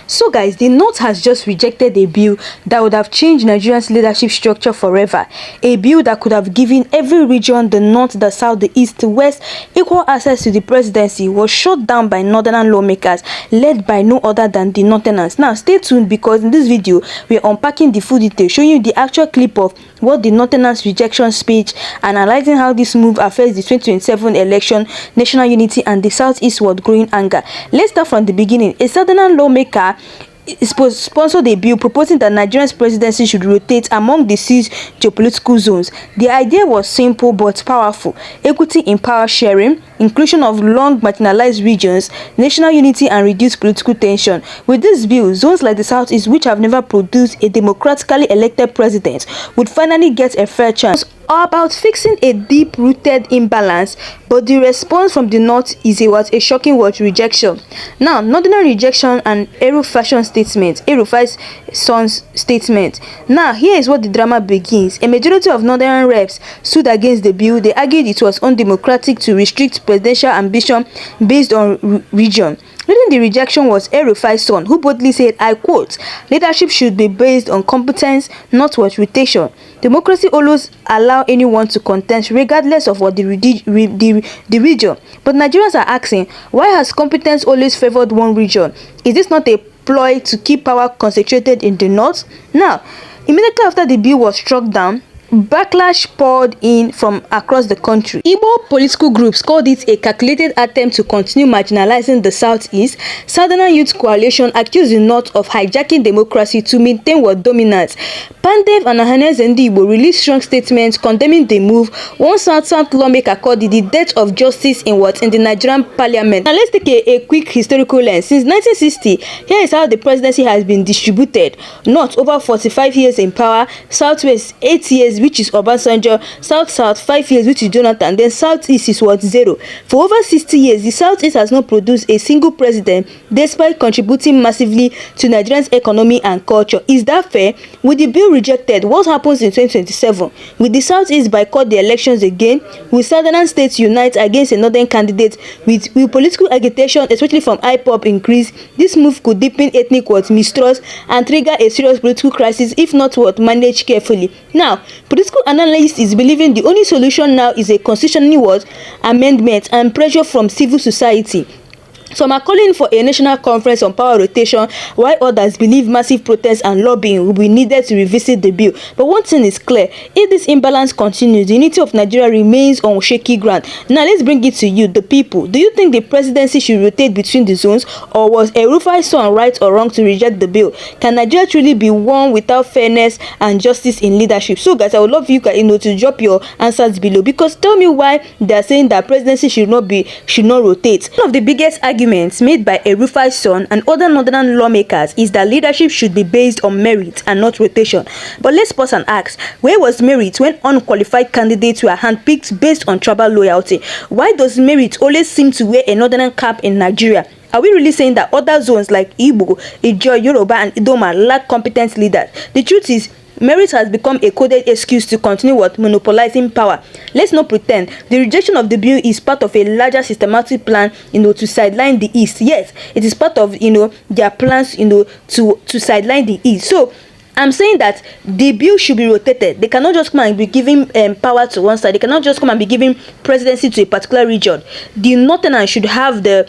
So guys, the North has just rejected a bill that would have changed Nigeria's leadership structure forever. A bill that could have given every region, the North, the South, the East, the West, equal access to the presidency, was shut down by Northern lawmakers led by no other than the Northerners. Now stay tuned, because in this video we are unpacking the full detail, showing you the actual clip of what the Northerners' rejection speech, analyzing how this move affects the 2027 election, national unity, and the Southeastward growing anger. Let's start from the beginning. A Southern lawmaker sponsored a bill proposing that Nigeria's presidency should rotate among the 6 geopolitical zones. The idea was simple but powerful: equity in power sharing, inclusion of long marginalized regions, national unity, and reduced political tension. With this bill, zones like the Southeast, which have never produced a democratically elected president, would finally get a fair chance. Or about fixing a deep-rooted imbalance, but the response from the North is a shocking word: rejection. Now, Northern rejection and Erufai's son's statement. Now, here is what the drama begins. A majority of Northern reps stood against the bill. They argued it was undemocratic to restrict presidential ambition based on region. Leading the rejection was Erufai's son, who boldly said, I quote, "Leadership should be based on competence, not what rotation. Democracy always allow anyone to contest regardless of what the region. But Nigerians are asking, why has competence always favored one region? Is this not a ploy to keep power concentrated in the North?" Now, immediately after the bill was struck down, backlash poured in from across the country. Igbo political groups called it a calculated attempt to continue marginalizing the Southeast. Southern Youth Coalition accused the North of hijacking democracy to maintain world dominance. Pandev and Ahanes Ndigbo released strong statements condemning the move. One South lawmaker called it the death of justice in the Nigerian parliament. Now let's take a quick historical lens. Since 1960, here is how the presidency has been distributed. North over 45 years in power, Southwest 8 years, which is Obasanjo, South 5 years, which is Jonathan, then Southeast is 0. For over 60 years, the Southeast has not produced a single president, despite contributing massively to Nigeria's economy and culture. Is that fair? With the bill rejected, what happens in 2027? Will the Southeast boycott the elections again? Will Southern states unite against a Northern candidate? Will political agitation, especially from IPOP, increase? This move could deepen ethnic mistrust and trigger a serious political crisis if not managed carefully. Now, political analysts is believing the only solution now is a constitutional amendment and pressure from civil society. Some are calling for a national conference on power rotation, while others believe massive protests and lobbying will be needed to revisit the bill. But one thing is clear: if this imbalance continues, the unity of Nigeria remains on shaky ground. Now let's bring it to you, the people. Do you think the presidency should rotate between the zones, or was Erufai's son right or wrong to reject the bill? Can Nigeria truly be one without fairness and justice in leadership? So guys, I would love you guys to drop your answers below, because tell me why they are saying that presidency should not rotate. One of the biggest arguments made by Erufai's son and other Northern lawmakers is that leadership should be based on merit and not rotation. But let's pause and ask, where was merit when unqualified candidates were handpicked based on tribal loyalty? Why does merit always seem to wear a Northern cap in Nigeria? Are we really saying that other zones like Igbo, Ijaw, Yoruba, and Idoma lack competent leaders? The truth is, merit has become a coded excuse to continue monopolizing power. Let's not pretend. The rejection of the bill is part of a larger systematic plan, to sideline the East. Yes, it is part of, their plans, to sideline the East. So I'm saying that the bill should be rotated. They cannot just come and be giving power to one side. They cannot just come and be giving presidency to a particular region. The Northerners should have the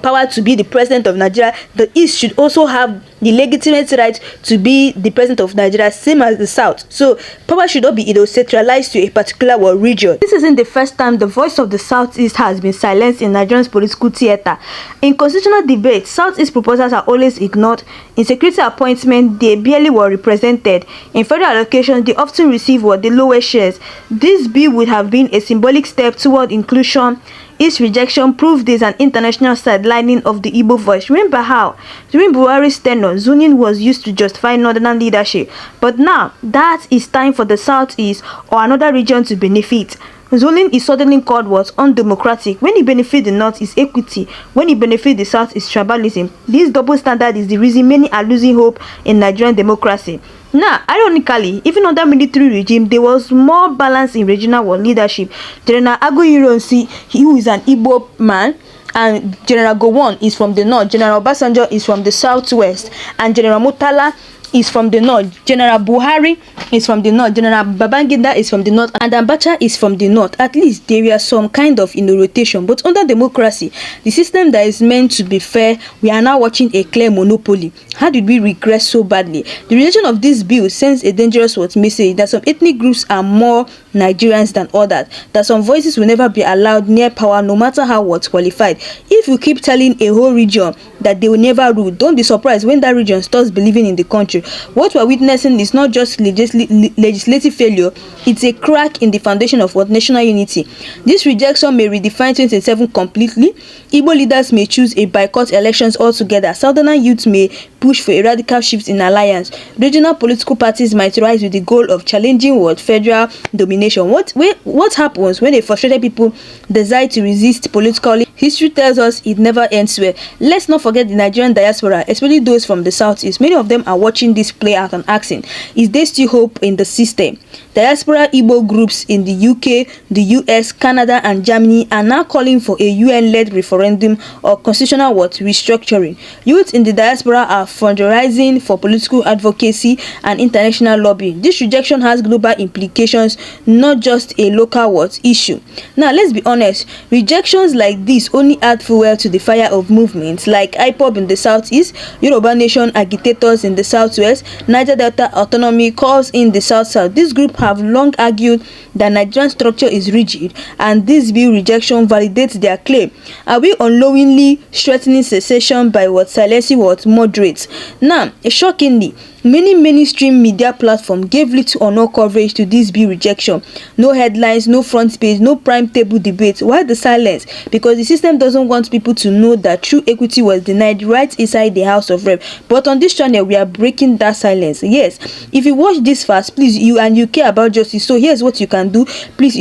power to be the president of Nigeria. The East should also have the legitimate right to be the president of Nigeria, same as the South. So power should not be centralized to a particular region. This isn't the first time the voice of the Southeast has been silenced in Nigeria's political theater. In constitutional debates, Southeast proposals are always ignored. In security appointment, they barely were represented. In federal allocation, they often receive the lowest shares. This bill would have been a symbolic step toward inclusion. Its rejection proved this an international sidelining of the Igbo voice. Remember how, during Buhari's tenure, zoning was used to justify Northern leadership. But now, that is time for the Southeast or another region to benefit. Zoning is suddenly called undemocratic. When it benefits the North is equity. When it benefits the South is tribalism. This double standard is the reason many are losing hope in Nigerian democracy. Now, ironically, even under military regime, there was more balance in regional leadership. General Aguiyi, who is an Igbo man, and General Gowon is from the north, General Obasanjo is from the southwest, and General Murtala is from the north, General Buhari is from the north, General Babangida is from the north, and Abacha is from the north. At least there is some kind of rotation. But under democracy, the system that is meant to be fair, we are now watching a clear monopoly. How did we regress so badly? The rejection of this bill sends a dangerous message that some ethnic groups are more Nigerians than others, that some voices will never be allowed near power no matter how qualified. If you keep telling a whole region that they will never rule, don't be surprised when that region starts believing in the country. What we're witnessing is not just legislative failure, it's a crack in the foundation of national unity. This rejection may redefine 2027 completely. Igbo leaders may choose a boycott elections altogether. Southern youth may push for a radical shift in alliance. Regional political parties might rise with the goal of challenging federal domination. What happens when a frustrated people decide to resist politically? History tells us it never ends well. Let's not forget the Nigerian diaspora, especially those from the southeast. Many of them are watching this play out and asking, is there still hope in the system? Diaspora Igbo groups in the UK, the US, Canada, and Germany are now calling for a UN-led referendum or constitutional restructuring. Youth in the diaspora are fundraising for political advocacy and international lobbying. This rejection has global implications, not just a local issue. Now, let's be honest, rejections like this only add fuel to the fire of movements like IPOB in the southeast, Yoruba Nation agitators in the southwest, Niger Delta Autonomy calls in the south-south. This group have long argued that Nigerian structure is rigid, and this bill rejection validates their claim. Are we unknowingly strengthening secession by silencing moderates? Now, shockingly, many mainstream media platforms gave little or no coverage to this bill rejection. No headlines, no front page, no prime table debate. Why the silence? Because the system doesn't want people to know that true equity was denied right inside the House of Rep. But on this channel, we are breaking that silence. Yes, if you watch this fast, please, you care about justice, so here's what you can do. Please,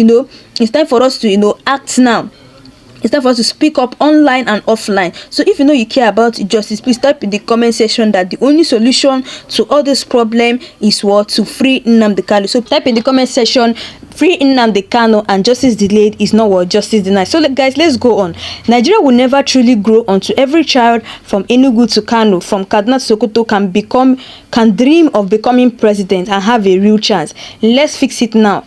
it's time for us to act now. It's time for us to speak up online and offline. So if you care about justice, please type in the comment section that the only solution to all this problem is to free Nnamdi Kanu. So type in the comment section, free Nnamdi Kanu and justice delayed is not justice denied. So guys, let's go on. Nigeria will never truly grow until every child from Enugu to Kano, from Kaduna to Sokoto can dream of becoming president and have a real chance. Let's fix it now,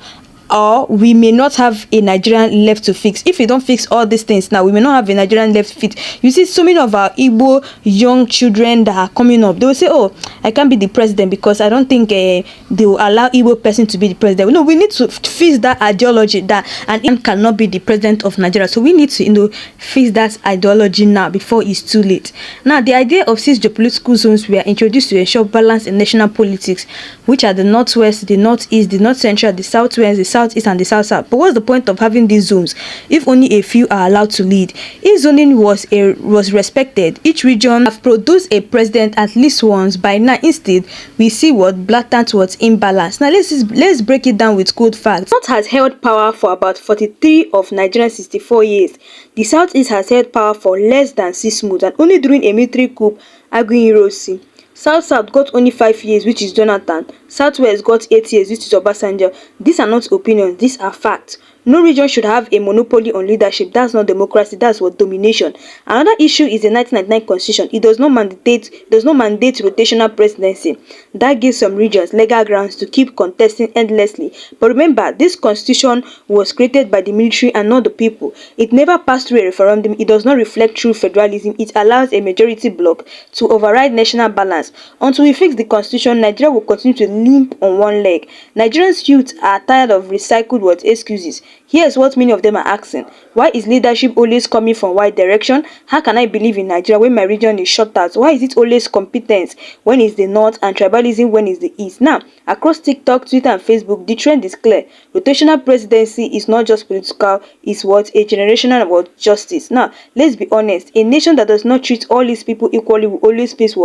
or we may not have a Nigerian left to fix. If we don't fix all these things now, we may not have a Nigerian left to fix. You see so many of our Igbo young children that are coming up, they will say, oh, I can't be the president because I don't think they will allow Igbo person to be the president. No, we need to fix that ideology that an cannot be the president of Nigeria. So we need to fix that ideology now before it's too late. Now, the idea of 6 geopolitical zones were introduced to ensure balance in national politics, which are the northwest, the northeast, the north central, the southwest, the southeast, and the south-south. But what's the point of having these zones if only a few are allowed to lead? If zoning was respected, each region have produced a president at least once. By now, instead, we see blatant imbalance. Now, let's break it down with cold facts. North has held power for about 43 of Nigeria's 64 years. The southeast has held power for less than 6 months, and only during a military coup, Aguiyi-Ironsi. South-South got only 5 years, which is Jonathan. Southwest got 8 years, which is Obasanjo. These are not opinions, these are facts. No region should have a monopoly on leadership. That's not democracy, that's domination. Another issue is the 1999 constitution. It does not mandate rotational presidency. That gives some regions legal grounds to keep contesting endlessly. But remember, this constitution was created by the military and not the people. It never passed through a referendum. It does not reflect true federalism. It allows a majority bloc to override national balance. Until we fix the constitution, Nigeria will continue to limp on one leg. Nigerians youth are tired of recycled excuses. Here's what many of them are asking. Why is leadership always coming from one direction? How can I believe in Nigeria when my region is shut out? Why is it always competence when it's the north and tribalism when it's the east? Now, across TikTok, Twitter, and Facebook, the trend is clear. Rotational presidency is not just political, it's a generational justice. Now, let's be honest. A nation that does not treat all its people equally will always face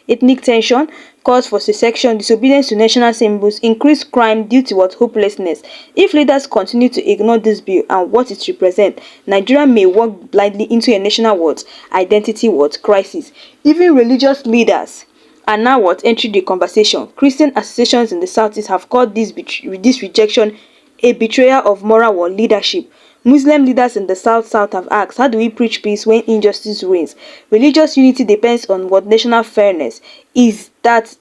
ethnic tension, calls for secession, disobedience to national symbols, increased crime due to hopelessness. If leaders continue to ignore this bill and what it represents, Nigeria may walk blindly into a national identity crisis. Even religious leaders are now entering the conversation. Christian associations in the southeast have called this rejection a betrayal of moral leadership. Muslim leaders in the South have asked, how do we preach peace when injustice reigns? Religious unity depends on what national fairness is that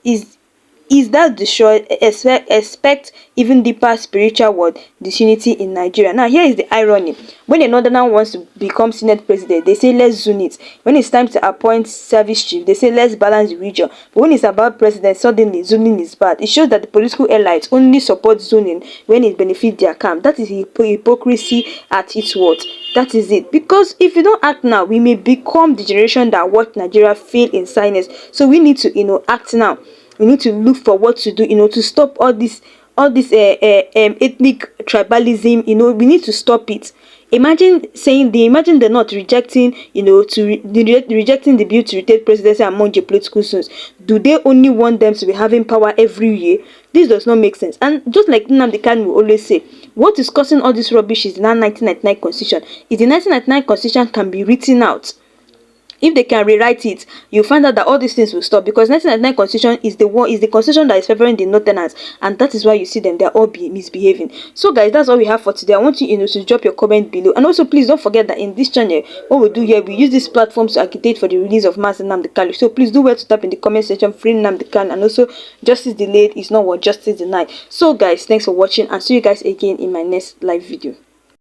destroyed. Expect even deeper spiritual word disunity in Nigeria. Now here is the irony. When a northerner wants to become Senate president, they say let's zone it. When it's time to appoint service chief, they say let's balance the region. But when it's about president, suddenly zoning is bad. It shows that the political elites only support zoning when it benefits their camp. That is hypocrisy at its worst. That is it. Because if you don't act now, we may become the generation that watched Nigeria fail in silence. So we need to act now. We need to look for what to do, to stop all this ethnic tribalism. We need to stop it. Imagine they're not rejecting, rejecting the bill to rotate presidency among geopolitical zones. Do they only want them to be having power every year? This does not make sense. And just like Nnamdi Kanu will always say, what is causing all this rubbish is the 1999 constitution. If the 1999 constitution can be written out, if they can rewrite it, you find out that all these things will stop, because 1999 constitution is the constitution that is favoring the northerners, and that is why you see them, they're all misbehaving. So guys, that's all we have for today. I want you, to drop your comment below, and also please don't forget that in this channel, what we do here, we use these platforms to agitate for the release of Mazi Nnamdi Kanu. So please do well to tap in the comment section, free Nnamdi Kanu, and also justice delayed is not what justice denied. So guys, thanks for watching, and see you guys again in my next live video.